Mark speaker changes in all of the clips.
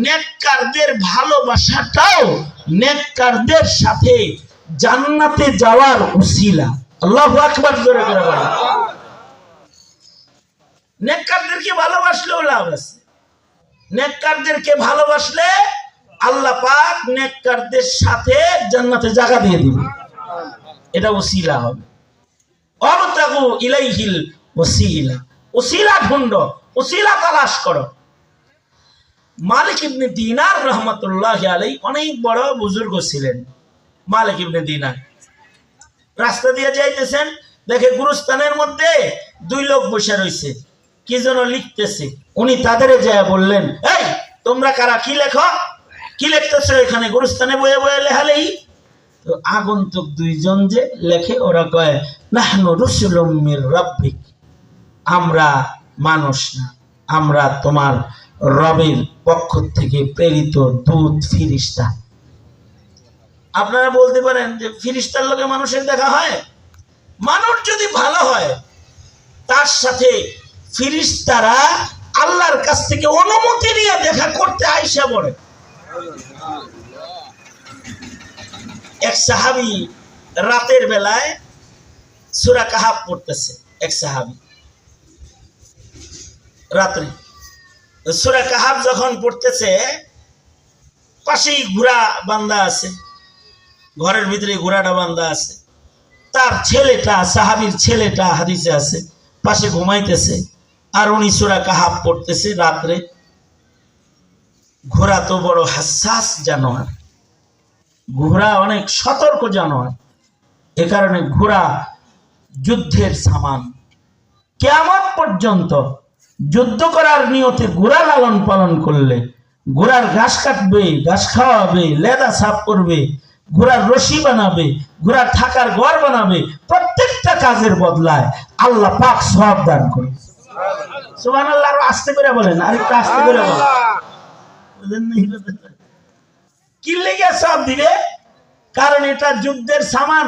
Speaker 1: নেককারদের ভালোবাসাটাও নেককারদের সাথে জান্নাতে যাওয়ার উসিলা। আল্লাহু আকবার, জোরে করে বলেন। নেককারদেরকে ভালোবাসলেও লাভ আছে। নেককারদেরকে ভালোবাসলে আল্লাহ পাক নেককারদের সাথে জান্নাতে জায়গা দিয়ে দিবে, এটা উসিলা হবে। অবতাগু ইলাইহিল ওসিলা, ওসিলা ঢুঁড়ো, ওসিলা তালাশ করো। মালিক ইবনে দিনার রহমতুল্লাহ আলাইহি অনেক বড় বুজুর্গ ছিলেন। মালিক ইবনে দিনার রাস্তা দিয়ে যাইতেছেন, দেখে গুরুস্থানের মধ্যে দুই লোক বসে রয়েছে, কি যেন লিখতেছে। উনি তাদের যায় বললেন, এই তোমরা কারা, কি লেখো, কি লিখতেছো এখানে গুরুস্থানে বয়ে বয়ে লেখালেই? তো আগন্তুক দুইজন যে লেখে, ওরা কয় নাহনু রুসুলুম মির রাব্বিক, আমরা মানুষ না, আমরা তোমার রবের পক্ষ থেকে প্রেরিত দূত ফিরিস্তা। আপনারা বলতে পারেন যে ফিরিস্তার লোকে মানুষের দেখা হয়? মানুষ যদি ভালো হয় তার সাথে ফিরিস্তারা আল্লাহর কাছ থেকে অনুমতি নিয়ে দেখা করতে আইসা পড়ে। এক সাহাবী রাতের বেলায় সূরা কাহাফ পড়তেছে, এক সাহাবী রাত্রে সূরা কাহাফ যখন পড়তেছে, পাশেই ঘোড়া বান্ধা আছে, ঘরের ভিতরে ঘোড়াটা বান্ধা আছে। তার ছেলেটা, সাহাবীর ছেলেটা হাদিসে আছে, পাশে ঘুমাইতেছে, আর উনি সূরা কাহাফ পড়তেছে রাত্রে। ঘোড়া তো বড় হাসাস জানোয়ার, ঘোড়া অনেক সতর্ক জানোয়ার, এ কারণে ঘোড়া যুদ্ধের সামান। কিয়ামত পর্যন্ত যুদ্ধ করার নিয়তে ঘোড়া লালন পালন করলে ঘোড়ার ঘাস কাটবে, ঘাস খাওয়াবে, লেদা সাফ করবে, ঘোড়ার রশি বানাবে, ঘোড়ার থাকার ঘর বানাবে, প্রত্যেকটা কাজের বদলায় আল্লাহ পাক সওয়াব দান করে। সুবহানাল্লাহ। আর আস্তে করে বলেন, আরেকটু আস্তে করে বলেন। কি লেগে সওয়াব দিবে? কারণ এটা যুদ্ধের সামান।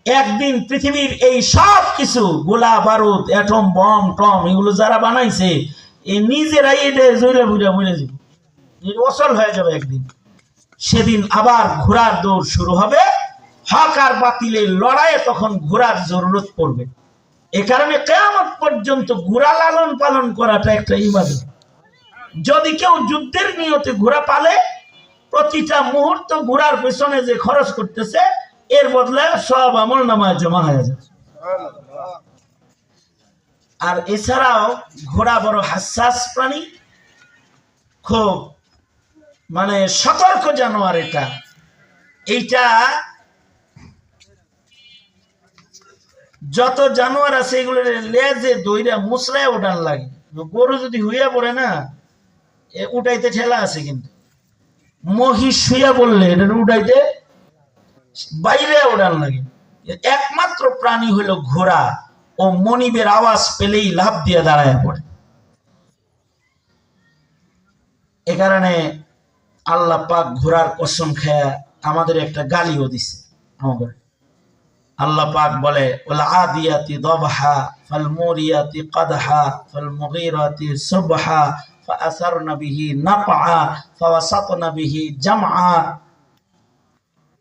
Speaker 1: একদিন পৃথিবীর এই সব কিছু গোলা বারুদ, অ্যাটম বম টম, এগুলো যারা বানাইছে নিজেরাই এটা জইরা বুঝা বলে যাবে, অচল হয়ে যাবে একদিন। সেদিন আবার ঘোড়ার দৌড় শুরু হবে, হক আর বাতিলের লড়াইয়ে তখন ঘোড়ার জরুরত পড়বে। এ কারণে কিয়ামত পর্যন্ত ঘোড়া লালন পালন করাটা একটা ইবাদত। যদি কেউ যুদ্ধের নিয়তে ঘোড়া পালে, প্রতিটা মুহূর্ত ঘোড়ার পেছনে যে খরচ করতেছে, এর বদলে সব আমল নামায় জমা হয়ে যায়। আর এছাড়াও ঘোড়া বড় হাসাস প্রাণী, খুব মানে সতর্ক জানোয়ার। এইটা যত জানোয়ার আছে এগুলো লেজে দইরা মুসরায় উঠান লাগে। গরু যদি হুইয়া পড়ে না, উঠাইতে ঠেলা আছে, কিন্তু মহিষ শুইয়া বললে এটা উঠাইতে বাইরে উড়ান লাগে। একমাত্র প্রাণী হইল ঘোড়া, ও মনিবের আওয়াজ পেলেই লাফ দিয়ে দাঁড়ায় পড়ে। এ কারণে আল্লাহ পাক ঘোড়ার কসম খায়া আমাদের একটা গালিও দিছে। আমাদের আল্লাহ পাক বলে, ওয়াল আদিয়াতি দবহা ফাল মুরিয়াতি কদহা ফাল মুগীরাতি সুবহা ফাআসারনা বিহি নাকআ ফাওয়াসাতনা বিহি জামআ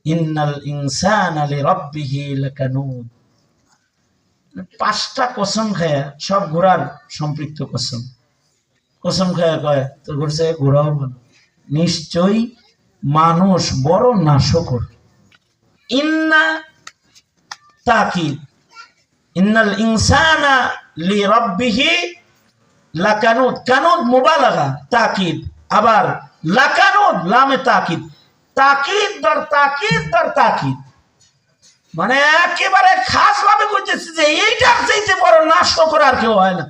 Speaker 1: ইন্নাল ইনসানা লিরাব্বিহি লাকানুদ। পাঁচটা কসম খায়া, সব ঘোড়ার সম্পৃক্ত কসম। কসম খায়া কয়, তোর ঘুরছে ঘোড়াও বল, নিশ্চয়ই মানুষ বড় নাশকর। ইন্না তাকিদ, ইন্নাল ইনসানা লিরাব্বিহি লাকানুদ। কানুদ মুবালাগা, তাকিদ। আবার লাকানুদ, লামে তাকিদ, তাকিদ দর তাকিদ দর তাকিদ, মানে একেবারে খাস ভাবে বলতেছে যে এইটার চাইতে বড় নাশকর আর কেউ হয় না।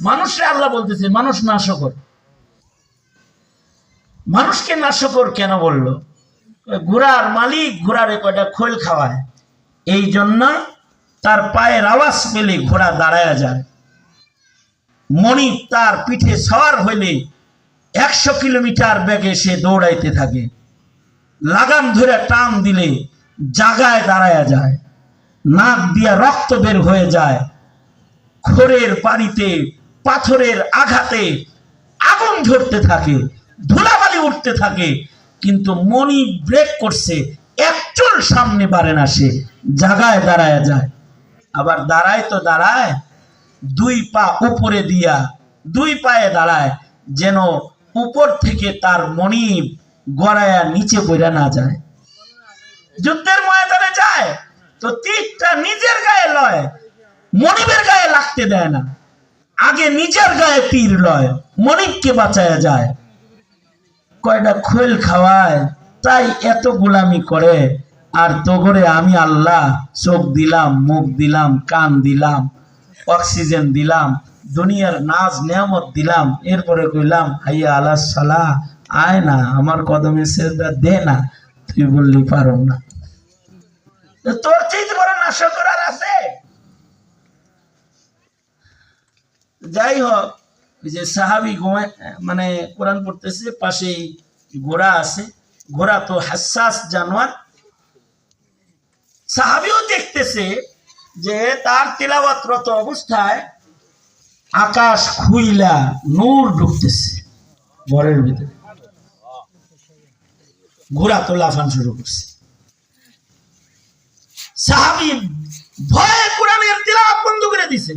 Speaker 1: মানুষে আল্লাহ বলতেছে মানুষ নাশকর। মানুষকে নাশকর কেন বললো? ঘোড়ার মালিক ঘোড়ারে কয়টা খোল খাওয়ায়, এই জন্য তার পায়ের আওয়াজ পেলে ঘোড়া দাঁড়ায় যায়। মনিব তার পিঠে সওয়ার হইলে 100 কিলোমিটার বেগে সে দৌড়াইতে থাকে। লাগাম ধরে টান দিলে জাগায় দাঁড়ায় যায়, নাক দিয়া রক্ত বের হয়ে যায়, খড়ের বাড়িতে পাথরের আঘাতে আগুন ঝরতে থাকে, ধুলাবালি উঠতে থাকে, কিন্তু মনি ব্রেক করছে, একচুল সামনে বাড়ে না, সে জায়গায় দাঁড়ায় যায়। আবার দাঁড়ায় তো দাঁড়ায়, দুই পা উপরে দিয়া দুই পায়ে দাঁড়ায়, যেন উপর থেকে তার মনিব গড়ায়া নিচে পড়া না যায়। যুদ্ধের ময়দানে যায় তো তীরটা নিজের গায়ে লয়, মনিবের গায়ে লাগতে দেয় না, আগে নিজের গায়ে তীর লয়, মনিবকে বাঁচায়া যায়। কয়টা খোল খাওয়ায়, তাই এত গোলামি করে। আর তো করে আমি আল্লাহ চোখ দিলাম, মুখ দিলাম, কান দিলাম, অক্সিজেন দিলাম, দুনিয়ার নাজ নিয়ামত দিলাম, এরপরে কইলাম হাইয়া আলা সালাহ, আয় না আমার কদমে সেজদা দে না, তুই বললি পারো না। তোর চাইতে বড় নাশক করার আছে? যাই হোক, যে সাহাবি মানে কোরআন পড়তেছে, পাশে ঘোড়া আছে, ঘোড়া তো হাসাস জানোয়ার। সাহাবিও দেখতেছে যে তার তিলাওয়াতরত অবস্থায় আকাশ খুইলা নূর ঢুকতেছে ঘরের ভিতরে, ঘোড়া তো লাফান শুরু করছে। সাহাবী ভয়ে কোরআনের তিলাওয়াত বন্ধ করে দিছে।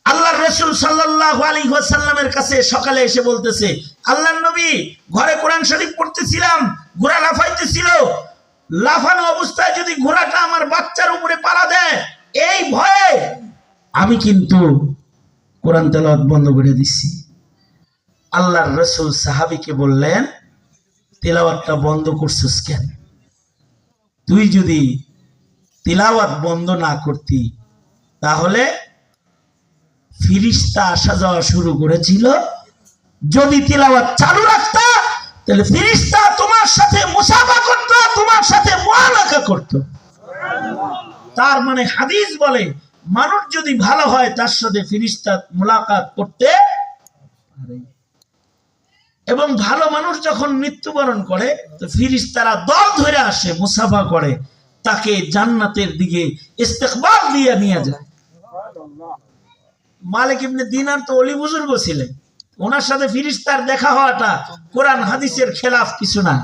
Speaker 1: আল্লাহর রাসূল সাল্লাল্লাহু আলাইহি ওয়াসাল্লামের কাছে সকালে এসে বলতেছে, আল্লাহর নবী, ঘরে কোরআন শরীফ পড়তেছিলাম, ঘোড়া লাফাইতেছিল, লাফানো অবস্থায় যদি ঘোড়াটা আমার বাচ্চার উপরে পাড়া দেয়, এই ভয়ে আমি কিন্তু কোরআন তেলাওয়াত বন্ধ করে দিচ্ছি। আল্লাহর রাসূল সাহাবীকে বললেন, তেলাওয়াতটা বন্ধ করছিস কেন? তুই যদি তিলাওয়াত বন্ধ না করতি, তাহলে ফিরিস্তা আসা যাওয়া শুরু করেছিল। যদি তিলাওয়াত চালু রাখতা, তাহলে ফিরিস্তা তোমার সাথে মুসাফা করত, তোমার সাথে মুআলাকা করত। তার মানে হাদিস বলে, মানুষ যদি ভালো হয় তার সাথে ফিরিস্তা মুলাকাত করতে পারে। এবং ভালো মানুষ যখন মৃত্যুবরণ করে, তো ফিরিস্তারা দল ধরে আসে, মুসাফা করে, তাকে জান্নাতের দিকে ইস্তেকবাল দিয়ে নিয়ে যায়। মালিক ইবনে দিনার তো ওলি বুজুর্গ ছিলেন, ওনার সাথে ফিরিস্তার দেখা হওয়াটা কোরআন হাদিসের খেলাফ কিছু না।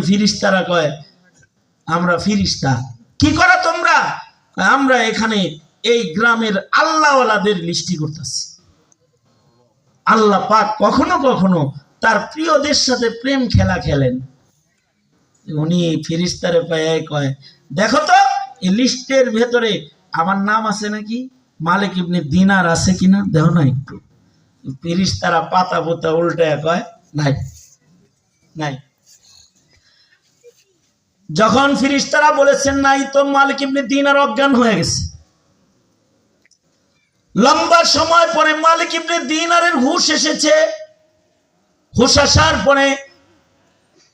Speaker 1: ফিরিস্তারা কয়, আমরা ফিরিস্তা। কি করো তোমরা? আমরা এখানে এই গ্রামের আল্লাহওয়ালাদের লিস্টি করতেছি। আল্লাহ পাক কখনো কখনো তার প্রিয়দের সাথে প্রেম খেলা খেলেন। উনি ফিরিস্তারে পায়, কয়, দেখো তো এই লিস্টের ভেতরে আমার নাম আছে নাকি, মালিক ইবনে দিনার আছে কিনা, দেখো না একটু। ফিরিস্তারা পাতা পোতা উল্টায় কয়, নাই নাই। যখন ফিরিস্তারা বলেছেন নাই, তো মালিক ইবনে দিনার অজ্ঞান হয়ে গেছে। লম্বা সময় পরে মালিক ইবনে দিনারের হুঁশ এসেছে। হুঁশ আসার পরে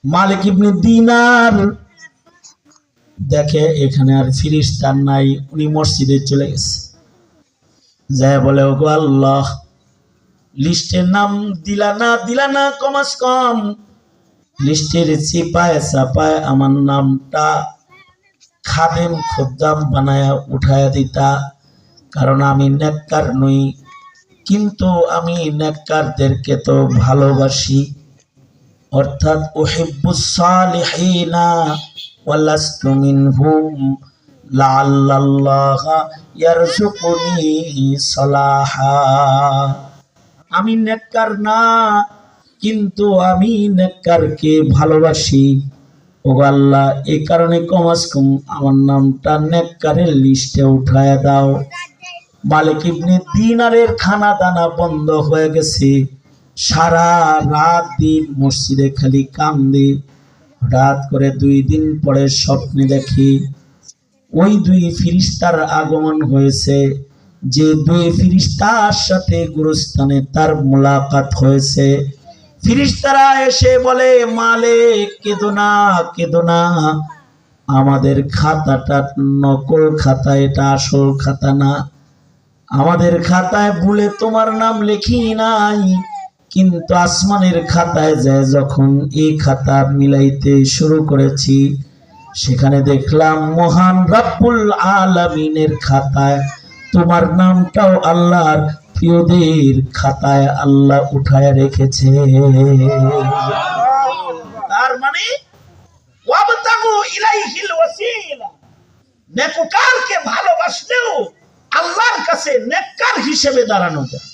Speaker 1: মালিক ইবনে দিনার দেখে এখানে আর ফিরিস্তার নাই, উনি মসজিদে চলে গেছে। যায় বলে, ওগো আল্লাহ, লিস্টের নাম দিলা না, কমাস কম লিস্টের চিপায় চাপায় আমার নামটা খাদেম খোদ্দাম বানায়া উঠায়া দিতা, কারণ আমি নেককার নই, কিন্তু আমি নেককারদেরকে তো ভালোবাসি, অর্থাৎ উহিব্বুস সালিহিনা ওয়ালাস্তু মিনহুম লাআল্লাল্লাহা ইয়ারযুকুনি সালাহা। আমি নেককার না, কিন্তু আমি নেককারকে ভালোবাসি। ও আল্লাহ, এই কারণে কমাস কম আমার নামটা নেককারের লিস্টে উঠায় দাও। মালিক ইবনে দিনারের খানা দানা বন্ধ হয়ে গেছে, সারা রাত দিন মসজিদে খালি কান্দে। হঠাৎ করে 2 দিন পরে স্বপ্নে দেখি ওই 2 ফিরিস্তার আগমন হয়েছে। যে 2 ফিরিস্তার সাথে গুরুস্থানে তার মুলাকাত হয়েছে। ফিরিস্তারা এসে বলে, মালিক কেদো না, আমাদের খাতাটা নকল খাতা, এটা আসল খাতা না। আমাদের খাতায় ভুলে তোমার নাম লিখি নাই, কিন্তু আসমানের খাতায় যায় যখন এই খাতা মিলাইতে শুরু করেছি, সেখানে দেখলাম মহান রব্বুল আলামিনের খাতায় তোমার নামটাও আল্লাহর প্রিয়দের খাতায় আল্লাহ উঠায় রেখেছে। তার মানে ওয়াবতাগু ইলাইহিল ওয়াসিলা, নেককারকে ভালোবাসলেও আল্লাহর কাছে নেককার হিসেবে দাঁড়ানো যায়।